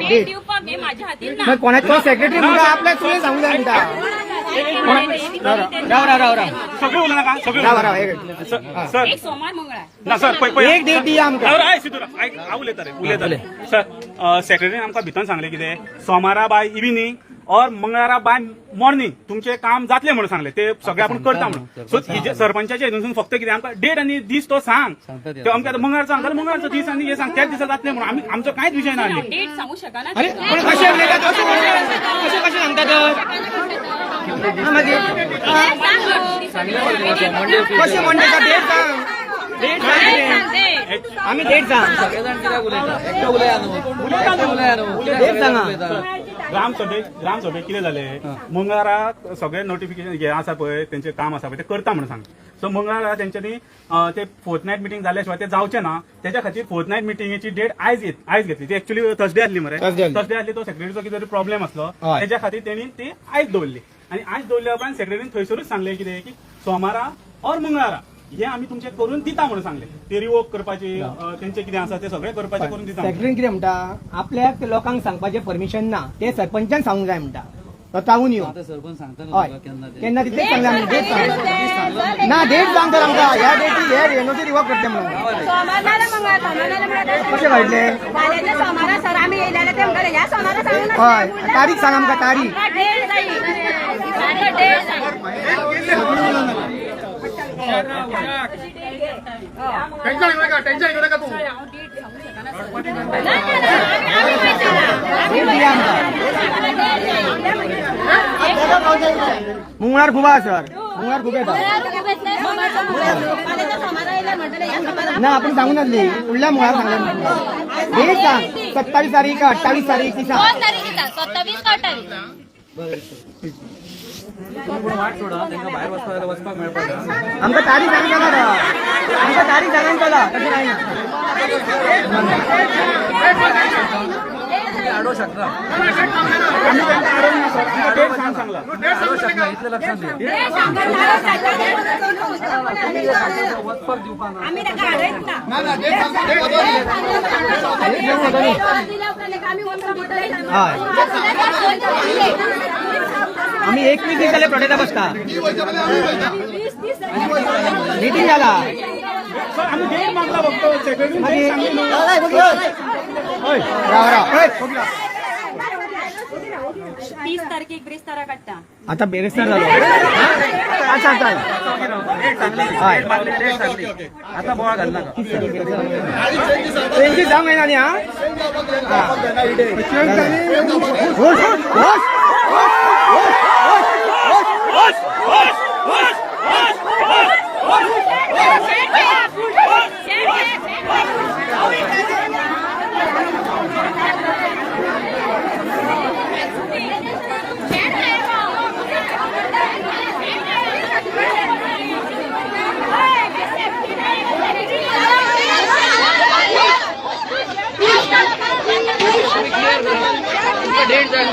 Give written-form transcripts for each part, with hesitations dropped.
Date दिवपाक हे माझ्या हातीन ना. मग कोणाचा सेक्रेटरी म्हणून आपल्या तुम्ही सांगू द्या म्हणता सगळे उलना का सगळे सर एक सोमवार मंगळार ना सर एक डेट दिया आमकां उलयता सर सेक्रेटरीन आमकां भितर सांगले कितें सोमारा बाय इव्हिनिंग और मंगळारा बाय मॉर्निंग तुमचे काम जातले म्हणून सांगले ते सगळे आपण करता म्हणून सो सरपंचाच्या हितून फक्त कितें आमकां डेट आनी दीस तो सांग ते आमकां मंगळार सांग जाल्यार मंगळारचो दीस आनी हे सांग त्याच दिसा जातले म्हणून आमी आमचो कांयच विशय ना डेट सांगू शकना. अरे पण कशें उलयतात कशें सांगतात कशें म्हणटा डेट सांग डेट सांग आमी डेट सांग डेट सांगा ग्रामसभेक कितें जालें मंगळाराक सगळे नोटिफिकेशन हे आसा पळय तेंचे काम आसा पळय ते करता म्हणून सांग सो मंगळारा तेंच्यांनी ते फोर्थनायट मिटींग जाल्या शिवाय ते जावचे ना त्याच्या खातीर फोर्थनायट मिटींगेची डेट आयज घेतली ती एक्चुअली थर्सडे आसली मरे थर्सडे आसली तो सेक्रेटरीचो कितें तरी प्रॉब्लेम आसलो त्याच्या खातीर तेणी ती आयज दवरली आनी आयज दवरल्या उपरांत सेक्रेटरीन थंयसरूच सांगले कितें की सोमारा और मंगळारा हे आमी तुमचे करून दिता म्हणून सांगले ते रिवोक करपाचे तेंचे कितें आसा ते सगळे करपाचे करून दिता. सेक्रेटरी कितें म्हणटा आपल्याक लोकांक सांगपाचें परमिशन ना ते सरपंचान सांगूंक जाय म्हणटा तो तावून येऊ हय केन्ना तितलेच सांगला डेट सांग ना डेट सांग तर आमकां ह्या डेटी हे नोटी रिवोक करते म्हणून कशें कळटले हय तारीख सांग आमकां तारीख मंगळार खूब आसा सर मंगळार खूब येता ना आपण सांगून नासली फुडल्या मंगळार सांगला डेट सांग 27 तारीख का 28 तारीख ती सांग आमकां तारीख सांगता ना आमकां तारीख सांगून चला तशें काय ना डेट सांगला आम्ही 21 दिसाले प्रोटेक्टा बसता मिटिंग झाला आम्ही डेट मागला बघतो सेक्रेटरी 30 तारखेक ब्रेस्तारा काडटा आता बेरेस्तार झालो अच्छा आता बोळा घालला त्यांची जाम आहे ना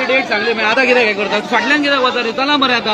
डेट सांगली मी आता कितें करता फाटल्यान कित्याक वता रे चला मरे आता